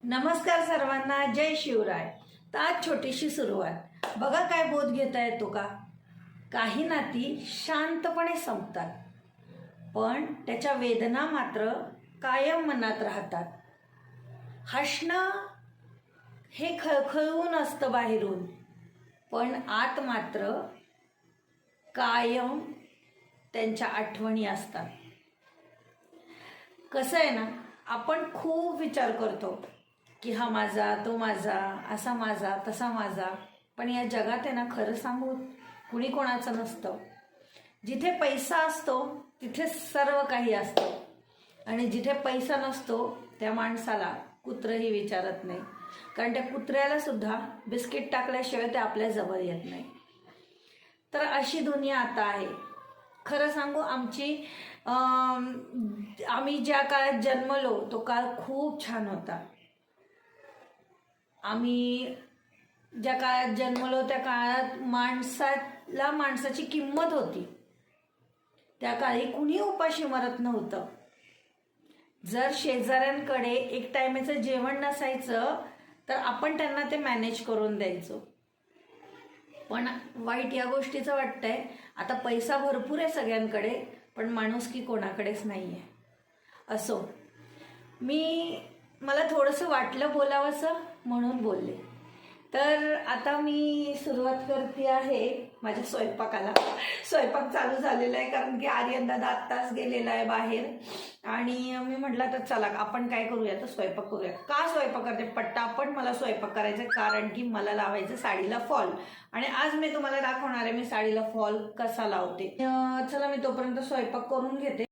नमस्कार सर्वांना, जय शिवराय. तर आज छोटीशी सुरुवात. बघा काय बोध घेता येतो का. काही नाती शांतपणे संपतात, पण त्याच्या वेदना मात्र कायम मनात राहतात. हसणं हे खळखळून असतं बाहेरून, पण आत मात्र कायम त्यांच्या आठवणी असतात. कसं आहे ना, आपण खूप विचार करतो की हा माझा, तो माझा, असा माझा, तसा माझा. पण या जगात आहे ना, खरं सांगू, कुणी कोणाचं नसतं. जिथे पैसा असतो तिथे सर्व काही असतं, आणि जिथे पैसा नसतो त्या माणसाला कुत्रंही विचारत नाही, कारण त्या कुत्र्याला सुद्धा बिस्किट टाकल्याशिवाय ते आपल्या जवळ येत नाही. तर अशी दुनिया आता आहे. खरं सांगू, आम्ही ज्या काळात जन्मलो तो काळ खूप छान होता. आम्ही ज्या काळात जन्मलो त्या काळात माणसाची किंमत होती. त्या काळी कुणी उपाशी मरत नव्हतं. जर शेजाऱ्यांकडे एक टायमाचं जेवण नसायचं तर आपण त्यांना ते मॅनेज करून द्यायचो. पण वाईट या गोष्टीचं वाटतंय, आता पैसा भरपूर आहे सगळ्यांकडे, पण माणुसकी कोणाकडेच नाही आहे. असो, मला थोडंसं वाटलं बोलावंसं म्हणून बोलले. तर आता मी सुरुवात करते आहे माझ्या स्वयंपाकाला. स्वयंपाक चालू झालेला आहे, कारण की आर्यन दादा आत्ताच गेलेला आहे बाहेर. आणि मी म्हटलं तर चला आपण काय करूया, तर स्वयंपाक करूया. का स्वयंपाक करते, पट्टापट मला स्वयंपाक करायचा आहे, कारण की मला लावायचं साडीला फॉल. आणि आज मी तुम्हाला दाखवणार आहे मी साडीला फॉल कसा लावते. चला मी तोपर्यंत स्वयंपाक करून घेते.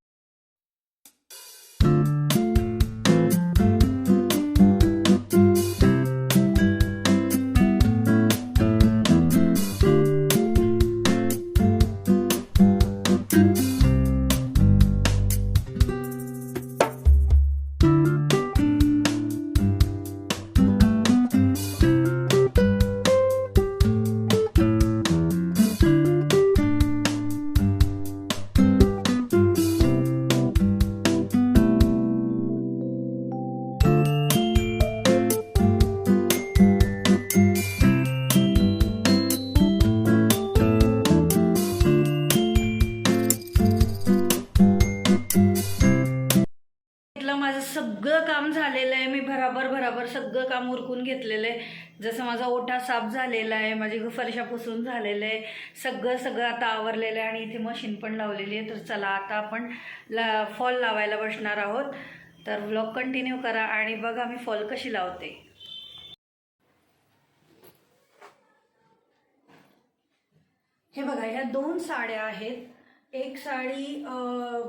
माझं सगळं काम झालेलं आहे. मी भराभर सगळं काम उरकून घेतलेलं आहे. जसं माझा ओटा साफ झालेला आहे, माझी फरशा पुसून झालेलं आहे, सगळं आता आवरलेलं आहे. आणि इथे मशीन पण लावलेली आहे. तर चला आता आपण फॉल लावायला बसणार आहोत. तर व्लॉग कंटिन्यू करा आणि बघा मी फॉल कशी लावते. हे बघा, ह्या 2 साड्या आहेत. एक साडी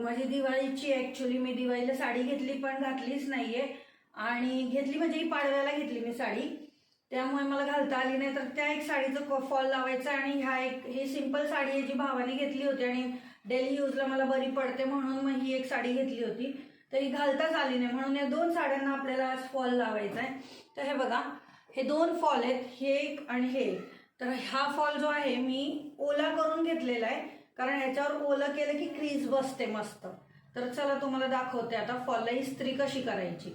माझी दिवाळीची, ॲक्च्युली मी दिवाळीला साडी घेतली पण घातलीच नाहीये. आणि घेतली म्हणजे ही पाडव्याला घेतली मी साडी, त्यामुळे मला घालता आली नाही. तर त्या एक साडीचं फॉल लावायचं. आणि ही सिंपल साडी आहे जी भावाने घेतली होती, आणि डेली यूजला मला बरी पडते म्हणून मग ही एक साडी घेतली होती. तर ही घालताच आली नाही, म्हणून या 2 साड्यांना आपल्याला आज फॉल लावायचा आहे. तर हे बघा, हे 2 फॉल आहेत, हे एक आणि हे एक. तर हा फॉल जो आहे मी ओला करून घेतलेला आहे, कारण ह्याच्यावर ओलं केलं की क्रीज बसते मस्त. तर चला तुम्हाला दाखवते आता फॉलला इस्त्री कशी करायची.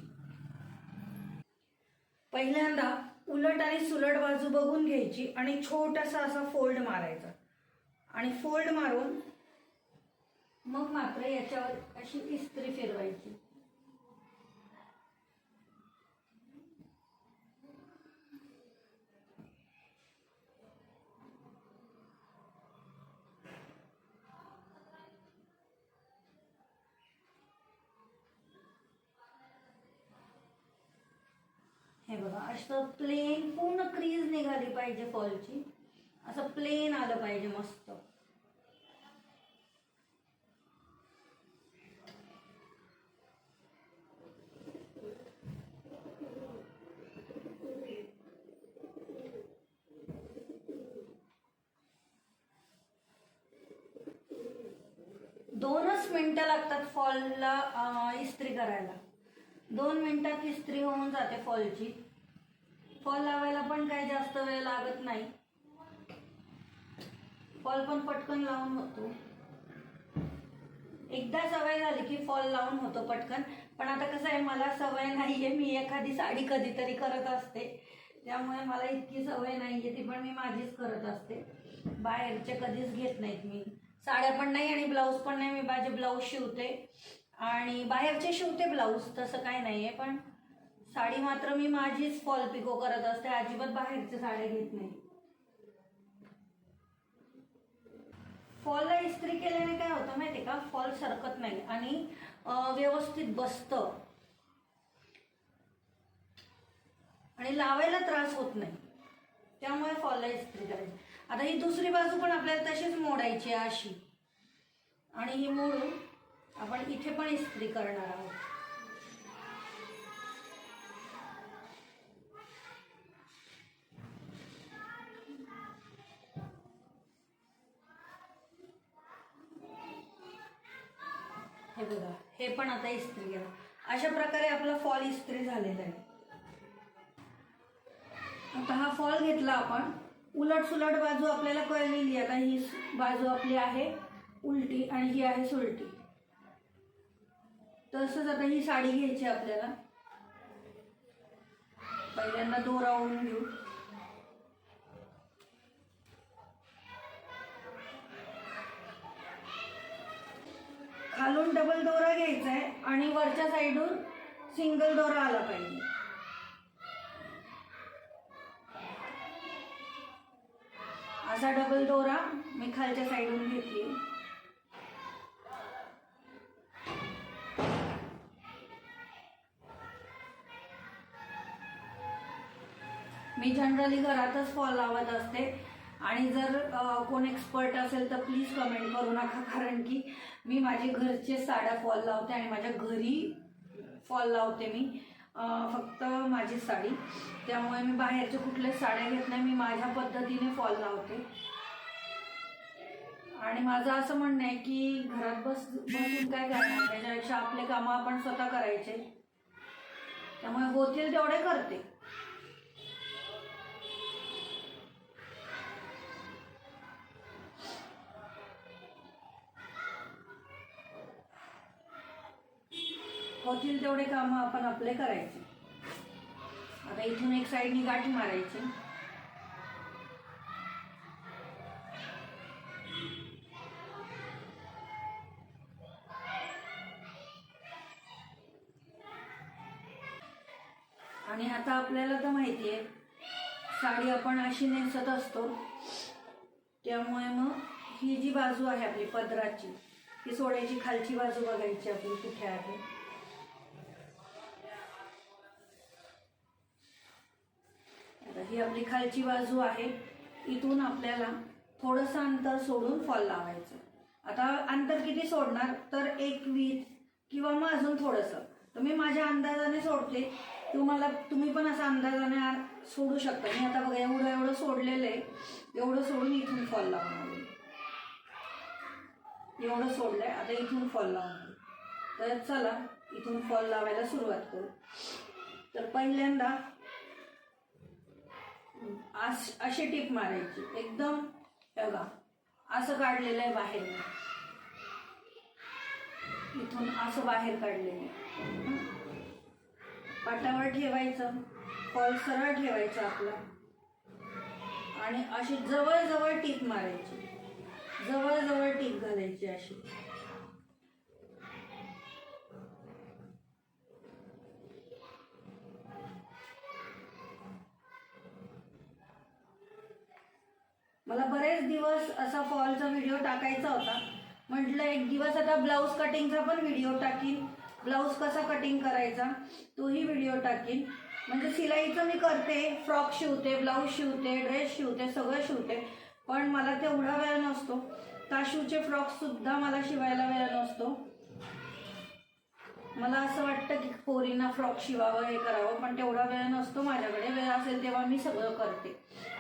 पहिल्यांदा उलट आणि सुलट बाजू बघून घ्यायची आणि छोटासा असा फोल्ड मारायचा. आणि फोल्ड मारून मग मात्र याच्यावर अशी इस्त्री फिरवायची. हे बघा, असं प्लेन पूर्ण क्रीज निघाली पाहिजे फॉलची, असं प्लेन आलं पाहिजे मस्त. दोनच मिनिटं लागतात फॉलला इस्त्री करायला. 2 मिनिटात इस्त्री होऊन जाते फॉलची. फॉल लावायला पण काही जास्त वेळ लागत नाही, फॉल पण पटकन लावून होतो. एकदा सवय झाली की फॉल लावून होतो पटकन. पण आता कसं आहे, मला सवय नाही आहे. मी एखादी साडी कधीतरी करत असते, त्यामुळे मला इतकी सवय नाही आहे. ती पण मी माझीच करत असते, बाहेरचे कधीच घेत नाहीत मी. साड्या पण नाही आणि ब्लाऊज पण नाही. मी माझे ब्लाऊज शिवते आणि बाहेरचे शिवते ब्लाऊज, तसं काही नाही आहे. पण साडी मात्र मी माझीच फॉल पिको करत असते, अजिबात बाहेरच्या साड्या घेत नाही. फॉलला इस्त्री केल्याने काय होतं माहिती का, फॉल सरकत नाही आणि व्यवस्थित बसतं आणि लावायला त्रास होत नाही, त्यामुळे फॉलला इस्त्री करायची. आता ही दुसरी बाजू पण आपल्याला तशीच मोडायची आहे अशी, आणि ही मोडून आपण इथे पण इस्त्री करणार आहोत. हे बघा, हे पण आता इस्त्री करा. अशा प्रकारे आपला फॉल इस्त्री झालेला आहे. आता हा फॉल घेतला आपण, उलट सुलट बाजू आपल्याला कळलेली. आता ही बाजू आपली आहे उलटी आणि ही आहे सुलटी. तसंच आता ही साडी घ्यायची आपल्याला. पहिल्यांदा दोरा ओढून घेऊ. खालून डबल दोरा घ्यायचा आहे आणि वरच्या साईडून सिंगल दोरा आला पाहिजे. असा डबल दोरा मी खालच्या साईडून घेतली. मी जनरली घरातच फॉल लावत असते आणि जर कोण एक्सपर्ट असेल तर प्लीज कमेंट करू नका, कारण की मी माझे घरचे साड्या फॉल लावते आणि माझ्या घरी फॉल लावते मी फक्त माझी साडी. त्यामुळे मी बाहेरचे कुठलेच साड्या घेत नाही, मी माझ्या पद्धतीने फॉल लावते. आणि माझं असं म्हणणं आहे की घरात बसून काय करणार, त्याच्यापेक्षा आपले कामं आपण स्वतः करायचे. त्यामुळे होतील तेवढे करते. होतील तेवढे कामं आपण आपले करायचे. आता इथून एक साईडनी गाठी मारायची. आणि आता आपल्याला तर माहिती आहे, साडी आपण अशी नेसत असतो, त्यामुळे मग ही जी बाजू आहे आपली पदराची ती सोडायची, खालची बाजू बघायची आपली कुठे आहे. ही आपली खालची बाजू आहे. इथून आपल्याला थोडंसं अंतर सोडून फॉल लावायचं. आता अंतर किती सोडणार, तर 1 वीत किंवा मग अजून थोडंसं. तर मी माझ्या अंदाजाने सोडते, तुम्ही पण असा अंदाजाने सोडू शकता. मी आता बघा एवढं सोडलेलं आहे, एवढं सोडून इथून फॉल लावणार. एवढं सोडलंय, आता इथून फॉल लावणार. तर चला इथून फॉल लावायला सुरुवात करू. तर पहिल्यांदा अशी टीप मारायची एकदम. बघा असं काढलेलं आहे बाहेर, इथून असं बाहेर काढलेलं आहे. पाटावर ठेवायचं, फॉल सरळ ठेवायचा आपला आणि अशी जवळ टीप मारायची, जवळ टीप घालायची अशी. मला बरेच दिवस असा फॉलचा व्हिडिओ टाकायचा होता. म्हटलं एक दिवस आता ब्लाऊज कटिंगचा पण व्हिडिओ टाकीन, ब्लाऊज कसा कटिंग करायचा तोही व्हिडिओ टाकीन. म्हणजे सिलाईचं मी करते, फ्रॉक शिवते, ब्लाऊज शिवते, ड्रेस शिवते, सगळं शिवते, पण मला तेवढा वेळ नसतो. काशूचे फ्रॉक सुद्धा मला शिवायला वेळ नसतो. मला असं वाटतं की पोरींना फ्रॉक शिवावं, हे करावं, पण तेवढा वेळ नसतो माझ्याकडे. वेळ असेल तेव्हा मी सगळं करते.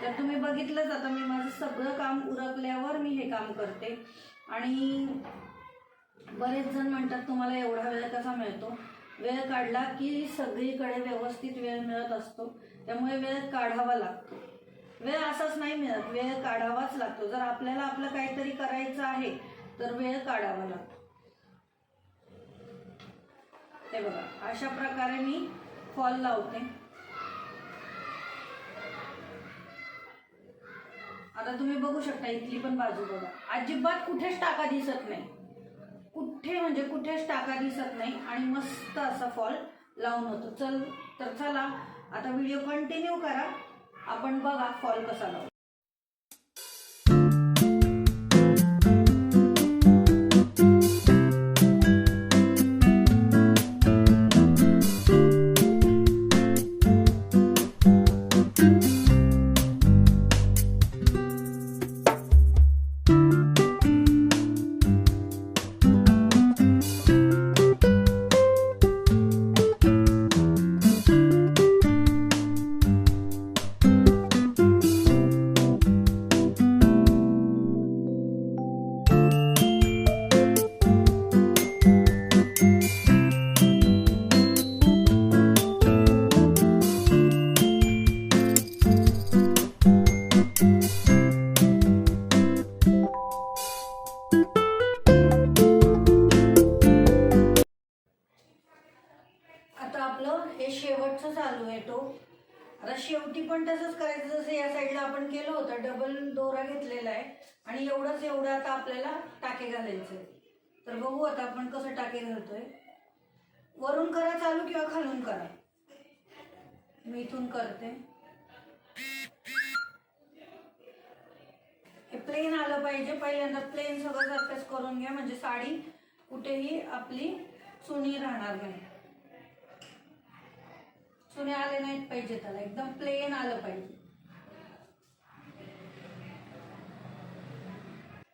तर तुम्ही बघितलंच आता मी माझं सगळं काम उरकल्यावर मी हे काम करते. आणि बरेच जण म्हणतात तुम्हाला एवढा वेळ कसा मिळतो. वेळ काढला की सगळीकडे व्यवस्थित वेळ मिळत असतो, त्यामुळे वेळ काढावा लागतो. वेळ असाच नाही मिळत, वेळ काढावाच लागतो. जर आपल्याला आपलं काहीतरी करायचं आहे तर वेळ काढावा लागतो. हे बघा अशा प्रकारे मी फॉल लावते. आता तुम्ही बघू शकता इथली पण बाजू बघा, अजिबात कुठेच टाका दिसत नाही, कुठेच टाका दिसत नाही आणि मस्त असा फॉल लावून होतो. तर चला आता व्हिडिओ कंटिन्यू करा, आपण बघा फॉल कसा लावतो. हे शेवटचं चालू आहे तो. आता शेवटी पण तसंच करायचं जसं या साईडला आपण केलं होतं, डबल दोरा घेतलेला आहे आणि एवढं आता आपल्याला टाके घालायचे. तर बघू आता आपण कसं टाके घालतोय. वरून करा चालू किंवा खालून करा, मी इथून करते. हे प्लेन आलं पाहिजे, पहिल्यांदा प्लेन सगळं सरफेस करून घ्या, म्हणजे साडी कुठेही आपली चुणी राहणार नाही. चुने आले नाहीत पाहिजे, त्याला एकदम प्लेन आलं पाहिजे.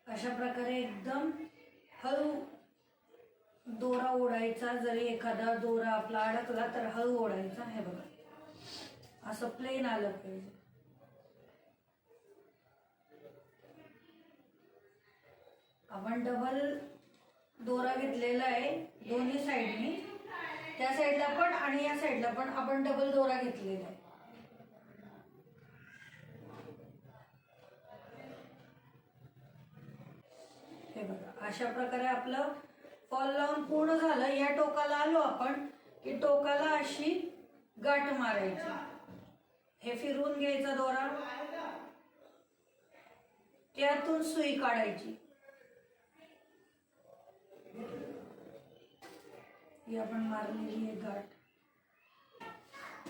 अशा प्रकारे एकदम हळू दोरा ओढायचा, जरी एखादा दोरा आपला अडकला तर हळू ओढायचा. हे बघा असं प्लेन आलं पाहिजे. आपण डबल दोरा घेतलेला आहे दोन्ही साईडनी, त्या साईडला पण आणि या साईडला पण आपण डबल दोरा घेतलेला आहे. हे बघा अशा प्रकारे आपलं फॉल लावून पूर्ण झालं. या टोकाला आलो आपण की टोकाला अशी गाठ मारायची, हे फिरवून घ्यायचा दोरा, त्यातून सुई काढायची. ही आपण मारलेली आहे गाठ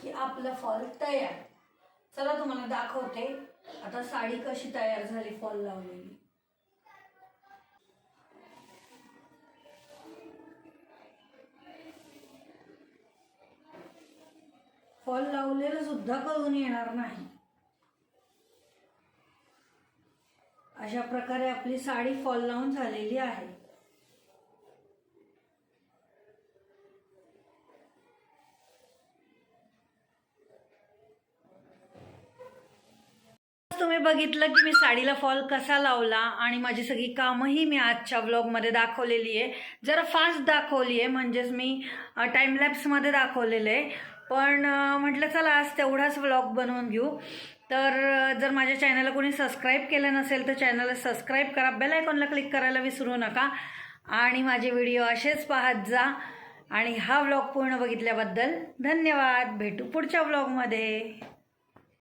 की आपला फॉल तयार. चला तुम्हाला दाखवते आता साडी कशी तयार झाली फॉल लावलेली. फॉल लावलेलं सुद्धा कळून येणार नाही. अशा प्रकारे आपली साडी फॉल लावून झालेली आहे. तुम्ही बघितलं की मी साडीला फॉल कसा लावला आणि माझी सगळी कामंही मी आजच्या व्लॉगमध्ये दाखवलेली आहे. जरा फास्ट दाखवली आहे, म्हणजेच मी टाईमलॅप्समध्ये दाखवलेलं आहे, पण म्हटलं चला आज तेवढाच व्लॉग बनवून घेऊ. तर जर माझ्या चॅनलला कोणी सबस्क्राईब केलं नसेल तर चॅनलला सबस्क्राईब करा, बेल आयकॉनला क्लिक करायला विसरू नका आणि माझे व्हिडिओ असेच पाहत जा. आणि हा व्लॉग पूर्ण बघितल्याबद्दल धन्यवाद. भेटू पुढच्या व्लॉगमध्ये.